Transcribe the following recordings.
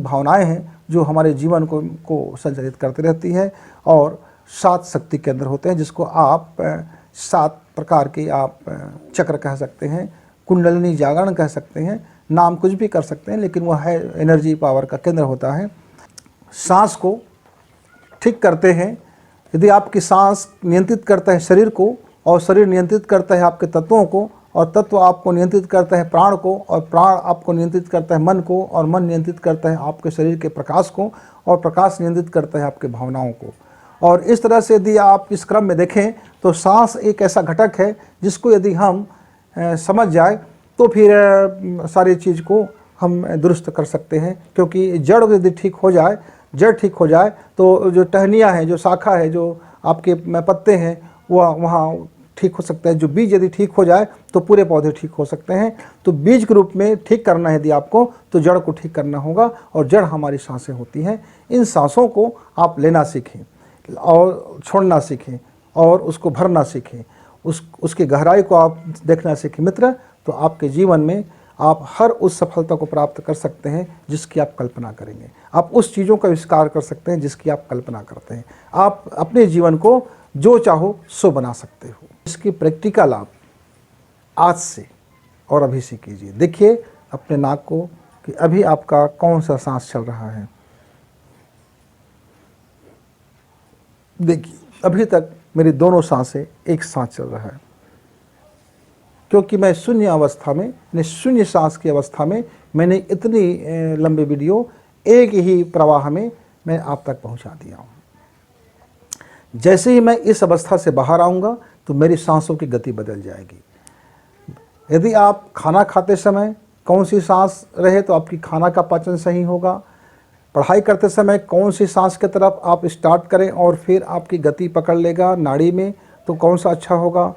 भावनाएं हैं जो हमारे जीवन को संचालित करती रहती है। और 7 शक्ति केंद्र होते हैं जिसको आप 7 प्रकार के आप चक्र कह सकते हैं, कुंडलिनी जागरण कह सकते हैं, नाम कुछ भी कर सकते हैं, लेकिन वह है एनर्जी पावर का केंद्र होता है। सांस को ठीक करते हैं। यदि आपकी सांस नियंत्रित करता है शरीर को, और शरीर नियंत्रित करता है आपके तत्वों को, और तत्व आपको नियंत्रित करता है प्राण को, और प्राण आपको नियंत्रित करता है मन को, और मन नियंत्रित करता है आपके शरीर के प्रकाश को, और प्रकाश नियंत्रित करता है आपके भावनाओं को। और इस तरह से यदि आप इस क्रम में देखें तो सांस एक ऐसा घटक है जिसको यदि हम समझ जाए तो फिर सारी चीज़ को हम दुरुस्त कर सकते हैं। क्योंकि जड़ यदि ठीक हो जाए, जड़ ठीक हो जाए तो जो टहनियाँ हैं, जो शाखा है, जो आपके पत्ते हैं, वह वहाँ ठीक हो सकता है। जो बीज यदि ठीक हो जाए तो पूरे पौधे ठीक हो सकते हैं। तो बीज के रूप में ठीक करना है यदि आपको, तो जड़ को ठीक करना होगा, और जड़ हमारी सांसें होती हैं। इन सांसों को आप लेना सीखें और छोड़ना सीखें और उसको भरना सीखें, उसकी गहराई को आप देखना सीखें मित्र, तो आपके जीवन में आप हर उस सफलता को प्राप्त कर सकते हैं जिसकी आप कल्पना करेंगे। आप उस चीज़ों का आविष्कार कर सकते हैं जिसकी आप कल्पना करते हैं। आप अपने जीवन को जो चाहो सो बना सकते हो। इसकी प्रैक्टिकल आप आज से और अभी से कीजिए। देखिए अपने नाक को कि अभी आपका कौन सा सांस चल रहा है। देखिए अभी तक मेरी दोनों सांसें एक साथ चल रहा है, क्योंकि मैं शून्य अवस्था में, शून्य सांस की अवस्था में मैंने इतनी लंबी वीडियो एक ही प्रवाह में मैं आप तक पहुंचा दिया हूं। जैसे ही मैं इस अवस्था से बाहर आऊंगा तो मेरी सांसों की गति बदल जाएगी। यदि आप खाना खाते समय कौन सी सांस रहे तो आपकी खाना का पाचन सही होगा। पढ़ाई करते समय कौन सी सांस की तरफ आप स्टार्ट करें और फिर आपकी गति पकड़ लेगा नाड़ी में, तो कौन सा अच्छा होगा।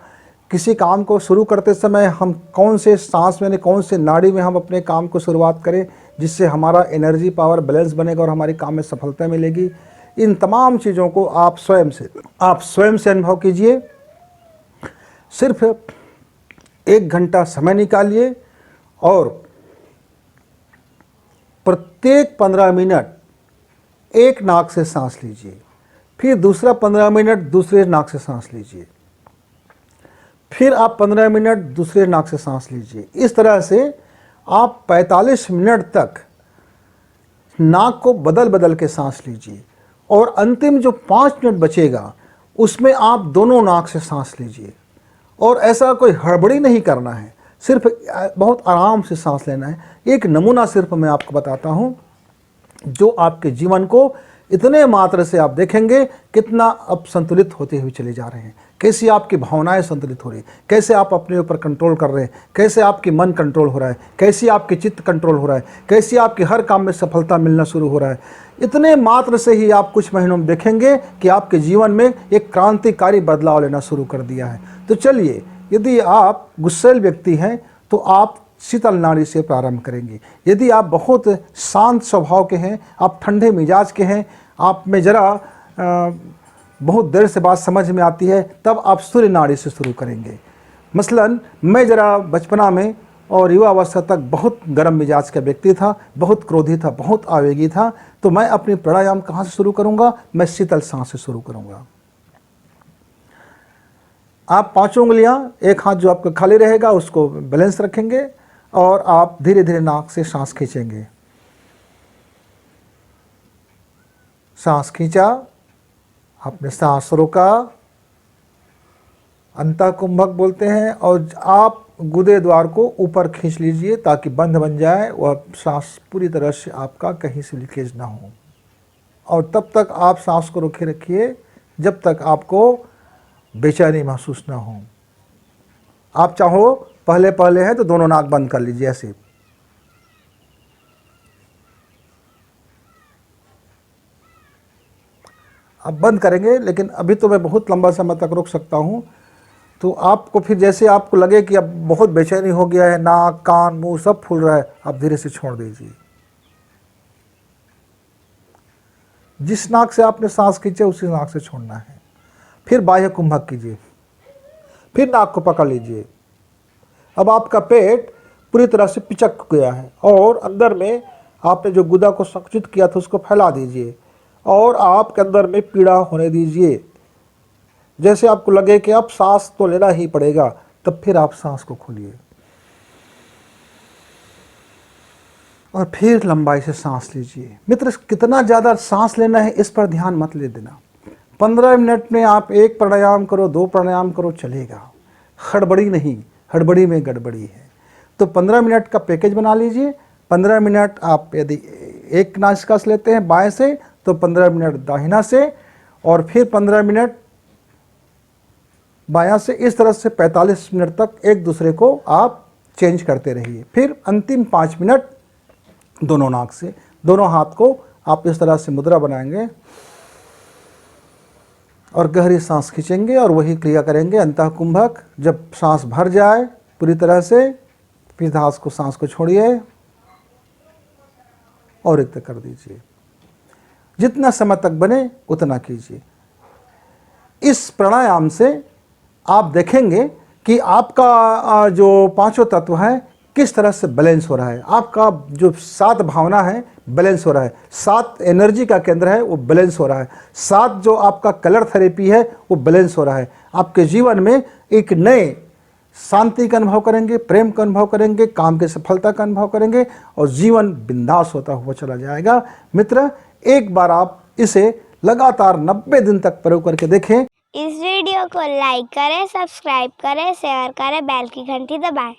किसी काम को शुरू करते समय हम कौन से सांस में, कौन से नाड़ी में हम अपने काम को शुरुआत करें जिससे हमारा एनर्जी पावर बैलेंस बनेगा और हमारे काम में सफलता मिलेगी। इन तमाम चीज़ों को आप स्वयं से अनुभव कीजिए। सिर्फ 1 घंटा समय निकालिए और प्रत्येक 15 मिनट एक नाक से सांस लीजिए, फिर दूसरा 15 मिनट दूसरे नाक से सांस लीजिए, फिर आप 15 मिनट दूसरे नाक से सांस लीजिए। इस तरह से आप 45 मिनट तक नाक को बदल बदल के सांस लीजिए, और अंतिम जो 5 मिनट बचेगा उसमें आप दोनों नाक से सांस लीजिए। और ऐसा कोई हड़बड़ी नहीं करना है, सिर्फ बहुत आराम से सांस लेना है। एक नमूना सिर्फ मैं आपको बताता हूँ जो आपके जीवन को इतने मात्र से आप देखेंगे कितना अब संतुलित होते हुए चले जा रहे हैं। कैसी आपकी भावनाएं संतुलित हो रही, कैसे आप अपने ऊपर कंट्रोल कर रहे हैं, कैसे आपकी मन कंट्रोल हो रहा है, कैसी आपकी चित्त कंट्रोल हो रहा है, कैसी आपकी हर काम में सफलता मिलना शुरू हो रहा है। इतने मात्र से ही आप कुछ महीनों में देखेंगे कि आपके जीवन में एक क्रांतिकारी बदलाव लेना शुरू कर दिया है। तो चलिए, यदि आप गुस्सैल व्यक्ति हैं तो आप शीतल नाड़ी से प्रारंभ करेंगे। यदि आप बहुत शांत स्वभाव के हैं, आप ठंडे मिजाज के हैं, आप में ज़रा बहुत देर से बात समझ में आती है, तब आप सूर्य नाड़ी से शुरू करेंगे। मसलन मैं ज़रा बचपना में और युवा अवस्था तक बहुत गर्म मिजाज का व्यक्ति था, बहुत क्रोधी था, बहुत आवेगी था, तो मैं अपनी प्राणायाम कहाँ से शुरू करूँगा? मैं शीतल सांस से शुरू करूँगा। आप 5 उंगलियाँ, एक हाथ जो आपका खाली रहेगा उसको बैलेंस रखेंगे और आप धीरे धीरे नाक से सांस खींचेंगे। सांस खींचा, आपने सांस रोका, अंतःकुंभक बोलते हैं, और आप गुदे द्वार को ऊपर खींच लीजिए ताकि बंद बन जाए और सांस पूरी तरह से आपका कहीं से लीकेज ना हो। और तब तक आप सांस को रोके रखिए जब तक आपको बेचैनी महसूस ना हो। आप चाहो पहले पहले है तो दोनों नाक बंद कर लीजिए ऐसे। आप बंद करेंगे, लेकिन अभी तो मैं बहुत लंबा समय तक रोक सकता हूँ। तो आपको फिर जैसे आपको लगे कि अब बहुत बेचैनी हो गया है, नाक कान मुंह सब फूल रहा है, आप धीरे से छोड़ दीजिए। जिस नाक से आपने सांस खींचे उसी नाक से छोड़ना है। फिर बाह्य कुंभक कीजिए, फिर नाक को पकड़ लीजिए। अब आपका पेट पूरी तरह से पिचक गया है और अंदर में आपने जो गुदा को संकुचित किया था उसको फैला दीजिए और आपके अंदर में पीड़ा होने दीजिए। जैसे आपको लगे कि अब सांस तो लेना ही पड़ेगा, तब फिर आप सांस को खोलिए और फिर लंबाई से सांस लीजिए। मित्र, कितना ज़्यादा सांस लेना है इस पर ध्यान मत ले देना। 15 मिनट में आप 1 प्राणायाम करो, 2 प्राणायाम करो, चलेगा। हड़बड़ी नहीं, हड़बड़ी में गड़बड़ी है। तो 15 मिनट का पैकेज बना लीजिए। 15 मिनट आप यदि एक नासिका से लेते हैं बाएं से तो 15 मिनट दाहिना से, और फिर 15 मिनट बायां से, इस तरह से 45 मिनट तक एक दूसरे को आप चेंज करते रहिए। फिर अंतिम 5 मिनट दोनों नाक से, दोनों हाथ को आप इस तरह से मुद्रा बनाएंगे और गहरी सांस खींचेंगे और वही क्रिया करेंगे अंतः कुंभक। जब सांस भर जाए पूरी तरह से, फिर सांस को छोड़िए और रिक्त कर दीजिए। जितना समय तक बने उतना कीजिए। इस प्राणायाम से आप देखेंगे कि आपका जो पांचों तत्व है किस तरह से बैलेंस हो रहा है। आपका जो 7 भावना है बैलेंस हो रहा है, 7 एनर्जी का केंद्र है वो बैलेंस हो रहा है, 7 जो आपका कलर थेरेपी है वो बैलेंस हो रहा है। आपके जीवन में एक नए शांति का अनुभव करेंगे, प्रेम का अनुभव करेंगे, काम की सफलता का अनुभव करेंगे और जीवन बिंदास होता हुआ चला जाएगा। मित्र, एक बार आप इसे लगातार 90 दिन तक प्रयोग करके देखें। इस वीडियो को लाइक करें, सब्सक्राइब करें, शेयर करें, बेल की घंटी दबाएं।